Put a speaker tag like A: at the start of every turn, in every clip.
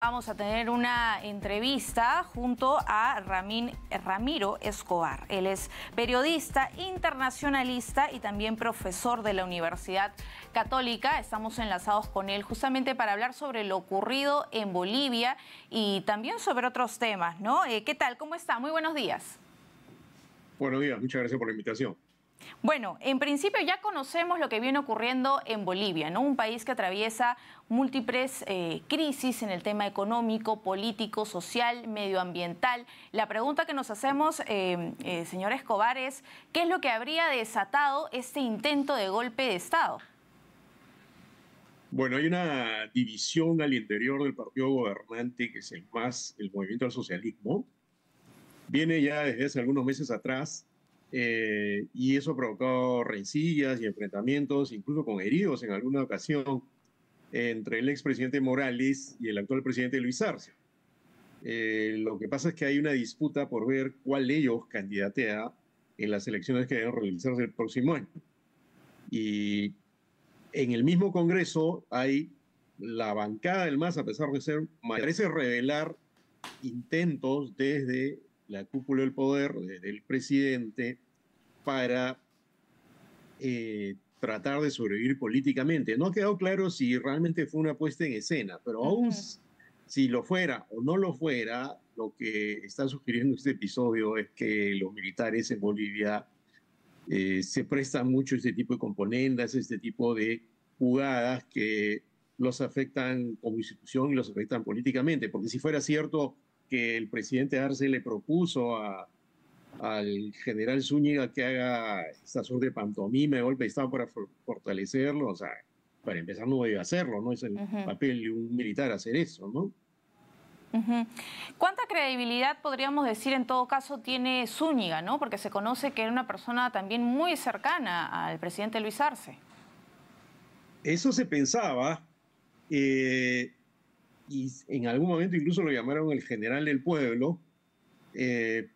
A: Vamos a tener una entrevista junto a Ramiro Escobar. Él es periodista, internacionalista y también profesor de la Universidad Católica. Estamos enlazados con él justamente para hablar sobre lo ocurrido en Bolivia y también sobre otros temas, ¿no? ¿Qué tal? ¿Cómo está? Muy buenos días.
B: Buenos días, muchas gracias por la invitación.
A: Bueno, en principio ya conocemos lo que viene ocurriendo en Bolivia, ¿no? Un país que atraviesa múltiples crisis en el tema económico, político, social, medioambiental. La pregunta que nos hacemos, señor Escobar, es ¿qué es lo que habría desatado este intento de golpe de Estado?
B: Bueno, hay una división al interior del partido gobernante, que es el Movimiento al Socialismo. Viene ya desde hace algunos meses atrás y eso ha provocado rencillas y enfrentamientos, incluso con heridos en alguna ocasión, entre el expresidente Morales y el actual presidente Luis Arce. Lo que pasa es que hay una disputa por ver cuál de ellos candidatea en las elecciones que deben realizarse el próximo año. Y en el mismo Congreso hay la bancada del MAS, a pesar de ser, parece revelar intentos desde la cúpula del poder, desde el presidente, para tratar de sobrevivir políticamente. No ha quedado claro si realmente fue una puesta en escena, pero aún si lo fuera o no lo fuera, lo que está sugiriendo este episodio es que los militares en Bolivia se prestan mucho a este tipo de componendas, este tipo de jugadas que los afectan como institución y los afectan políticamente. Porque si fuera cierto que el presidente Arce le propuso al general Zúñiga que haga esta suerte de pantomima de golpe de Estado para fortalecerlo, o sea, para empezar no debe hacerlo, no es el papel de un militar hacer eso, ¿no?
A: ¿Cuánta credibilidad podríamos decir en todo caso tiene Zúñiga, ¿no? Porque se conoce que era una persona también muy cercana al presidente Luis Arce.
B: Eso se pensaba, y en algún momento incluso lo llamaron el general del pueblo,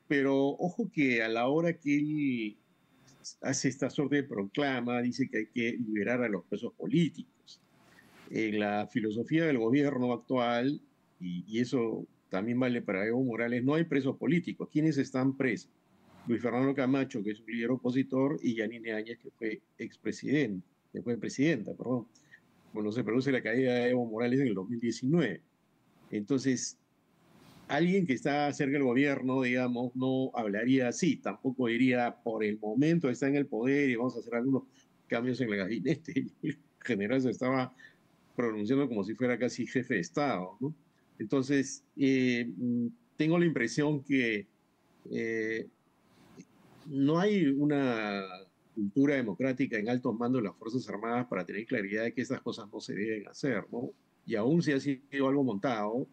B: pero ojo que a la hora que él hace esta suerte de proclama, dice que hay que liberar a los presos políticos. En la filosofía del gobierno actual, y eso también vale para Evo Morales, no hay presos políticos. ¿Quiénes están presos? Luis Fernando Camacho, que es un líder opositor, y Yanine Áñez, que fue expresidente, que fue presidenta, perdón. Bueno, se produce la caída de Evo Morales en el 2019. Entonces, alguien que está cerca del gobierno, digamos, no hablaría así, tampoco diría, por el momento está en el poder y vamos a hacer algunos cambios en el gabinete. El general se estaba pronunciando como si fuera casi jefe de Estado, ¿no? Entonces, tengo la impresión que eh, no hay una cultura democrática en altos mandos de las Fuerzas Armadas para tener claridad de que estas cosas no se deben hacer, ¿no? Y aún si ha sido algo montado,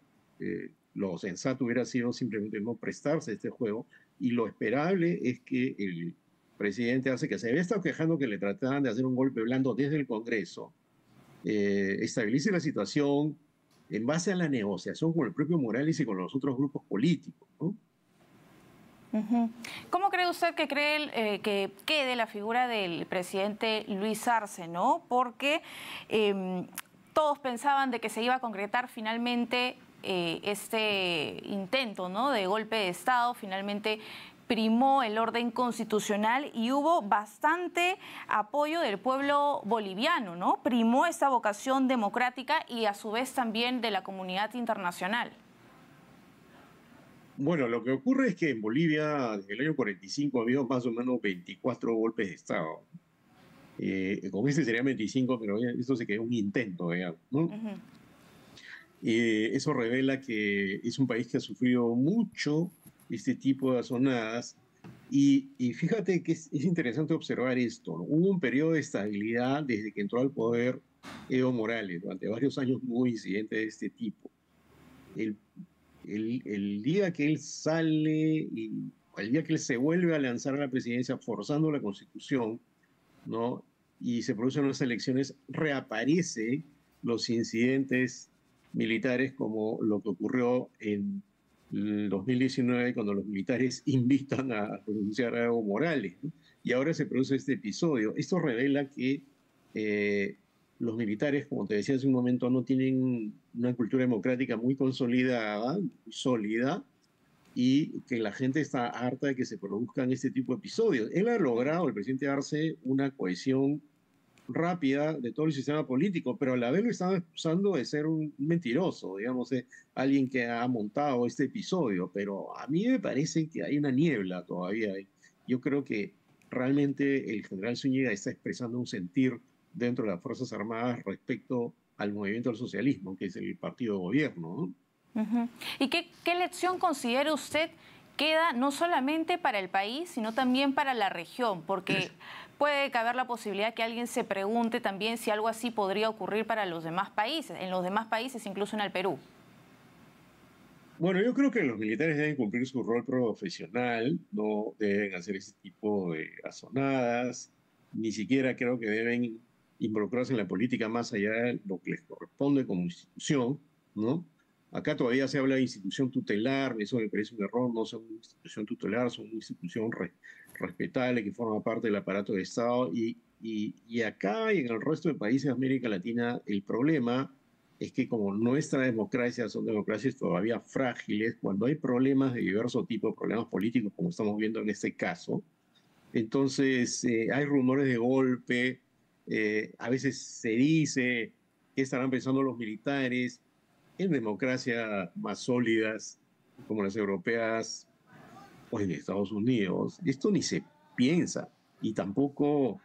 B: lo sensato hubiera sido simplemente no prestarse a este juego, y lo esperable es que el presidente hace que se había estado quejando que le trataban de hacer un golpe blando desde el Congreso, estabilice la situación en base a la negociación con el propio Morales y con los otros grupos políticos, ¿no?
A: ¿Cómo cree usted que quede la figura del presidente Luis Arce, ¿no? Porque todos pensaban de que se iba a concretar finalmente este intento, ¿no?, de golpe de Estado. Finalmente primó el orden constitucional y hubo bastante apoyo del pueblo boliviano, ¿no? Primó esta vocación democrática y a su vez también de la comunidad internacional.
B: Bueno, lo que ocurre es que en Bolivia, desde el año 45, ha habido más o menos 24 golpes de Estado. Con este serían 25, pero esto se quedó un intento, digamos, ¿no? Eso revela que es un país que ha sufrido mucho este tipo de azonadas. Y fíjate que es interesante observar esto, ¿no? Hubo un periodo de estabilidad desde que entró al poder Evo Morales. Durante varios años no hubo incidentes de este tipo. El el día que él sale y el día que él se vuelve a lanzar a la presidencia forzando la Constitución, ¿no? Y se producen unas elecciones, reaparece los incidentes militares como lo que ocurrió en el 2019 cuando los militares invitan a renunciar a Evo Morales, ¿no? Y ahora se produce este episodio. Esto revela que los militares, como te decía hace un momento, no tienen una cultura democrática muy consolidada, muy sólida, y que la gente está harta de que se produzcan este tipo de episodios. Él ha logrado, el presidente Arce, una cohesión rápida de todo el sistema político, pero a la vez lo están acusando de ser un mentiroso, digamos, alguien que ha montado este episodio, pero a mí me parece que hay una niebla todavía. Yo creo que realmente el general Zúñiga está expresando un sentir dentro de las Fuerzas Armadas respecto al movimiento del socialismo, que es el partido de gobierno, ¿no?
A: ¿Y qué lección considera usted queda no solamente para el país, sino también para la región? Porque puede caber la posibilidad que alguien se pregunte también si algo así podría ocurrir para los demás países, en los demás países, incluso en el Perú.
B: Bueno, yo creo que los militares deben cumplir su rol profesional, no deben hacer ese tipo de azonadas, ni siquiera creo que deben involucrarse en la política más allá de lo que les corresponde como institución, ¿no? Acá todavía se habla de institución tutelar, eso me parece un error, no son una institución tutelar, son una institución respetable que forma parte del aparato de Estado y acá y en el resto de países de América Latina el problema es que como nuestra democracia son democracias todavía frágiles, cuando hay problemas de diverso tipo, problemas políticos como estamos viendo en este caso, entonces hay rumores de golpe, a veces se dice qué estarán pensando los militares en democracias más sólidas como las europeas o en Estados Unidos. Esto ni se piensa y tampoco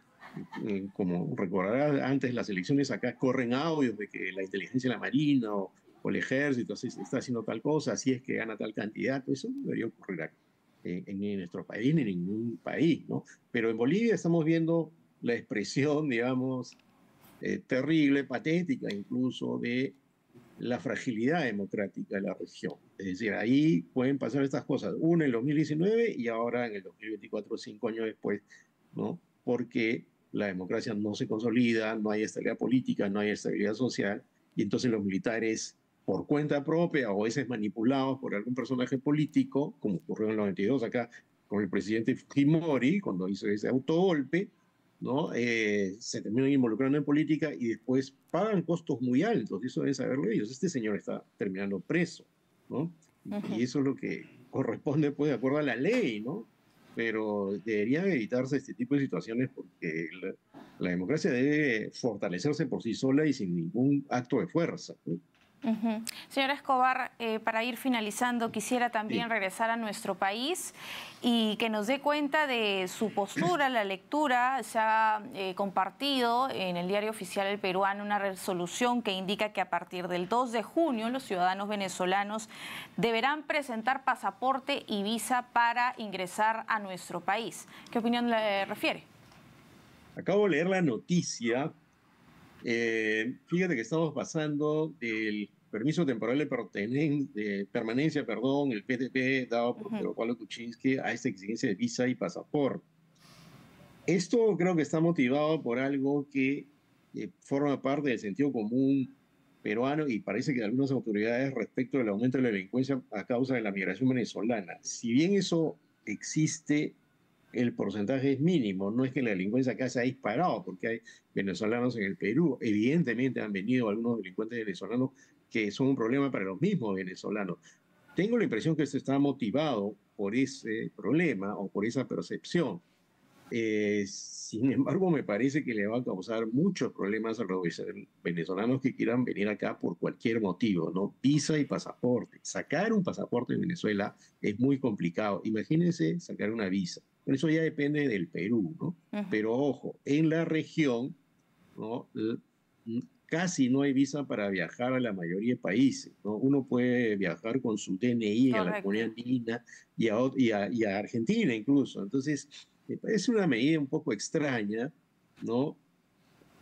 B: como recordarás, antes las elecciones acá corren audios de que la inteligencia de la Marina o el ejército está haciendo tal cosa, así es que gana tal candidato. Eso no debería ocurrir aquí, en nuestro país ni en ningún país, ¿no? Pero en Bolivia estamos viendo la expresión, digamos, terrible, patética incluso, de la fragilidad democrática de la región. Es decir, ahí pueden pasar estas cosas, una en el 2019 y ahora en el 2024, 5 años después, ¿no? Porque la democracia no se consolida, no hay estabilidad política, no hay estabilidad social, y entonces los militares, por cuenta propia o a veces manipulados por algún personaje político, como ocurrió en el 92 acá con el presidente Fujimori, cuando hizo ese autogolpe, ¿no? Se terminan involucrando en política y después pagan costos muy altos, y eso deben saberlo ellos. Este señor está terminando preso, ¿no? Y eso es lo que corresponde, pues, de acuerdo a la ley, ¿no? Pero deberían evitarse este tipo de situaciones porque la democracia debe fortalecerse por sí sola y sin ningún acto de fuerza, ¿no?
A: Señora Escobar, para ir finalizando, quisiera también
B: Sí.
A: regresar a nuestro país y que nos dé cuenta de su postura, la lectura. Se ha compartido en el diario oficial El Peruano una resolución que indica que a partir del 2 de junio los ciudadanos venezolanos deberán presentar pasaporte y visa para ingresar a nuestro país. ¿Qué opinión le refiere?
B: Acabo de leer la noticia. Fíjate que estamos pasando del permiso temporal de permanencia, perdón, el PTP dado por Pedro Pablo Kuczynski, a esta exigencia de visa y pasaporte. Esto creo que está motivado por algo que forma parte del sentido común peruano y parece que de algunas autoridades respecto del aumento de la delincuencia a causa de la migración venezolana. Si bien eso existe, el porcentaje es mínimo. No es que la delincuencia acá se ha disparado, porque hay venezolanos en el Perú. Evidentemente han venido algunos delincuentes venezolanos que son un problema para los mismos venezolanos. Tengo la impresión que esto está motivado por ese problema o por esa percepción. Sin embargo, me parece que le va a causar muchos problemas a los venezolanos que quieran venir acá por cualquier motivo, ¿no? Visa y pasaporte. Sacar un pasaporte de Venezuela es muy complicado. Imagínense sacar una visa. Pero eso ya depende del Perú, ¿no? Pero ojo, en la región, ¿no? Casi no hay visa para viajar a la mayoría de países, ¿no? Uno puede viajar con su DNI a la
A: Correcto.
B: comunidad andina y a Argentina incluso. Entonces, me parece una medida un poco extraña, ¿no?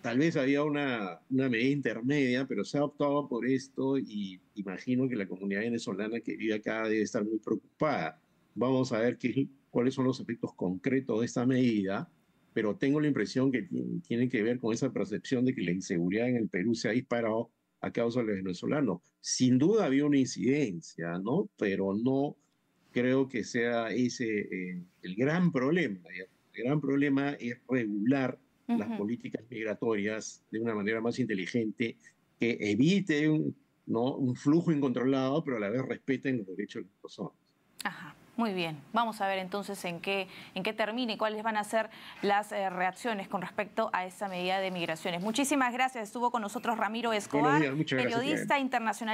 B: Tal vez había una medida intermedia, pero se ha optado por esto y imagino que la comunidad venezolana que vive acá debe estar muy preocupada. Vamos a ver cuáles son los efectos concretos de esta medida, pero tengo la impresión que tiene que ver con esa percepción de que la inseguridad en el Perú se ha disparado a causa de los venezolanos. Sin duda había una incidencia, ¿no? Pero no creo que sea ese el gran problema. El gran problema es regular las políticas migratorias de una manera más inteligente, que evite un flujo incontrolado, pero a la vez respeten los derechos de las personas.
A: Ajá. Muy bien, vamos a ver entonces en qué termina y cuáles van a ser las reacciones con respecto a esta medida de migraciones. Muchísimas gracias, estuvo con nosotros Ramiro Escobar,
B: Buenos días, muchas gracias,
A: periodista internacional.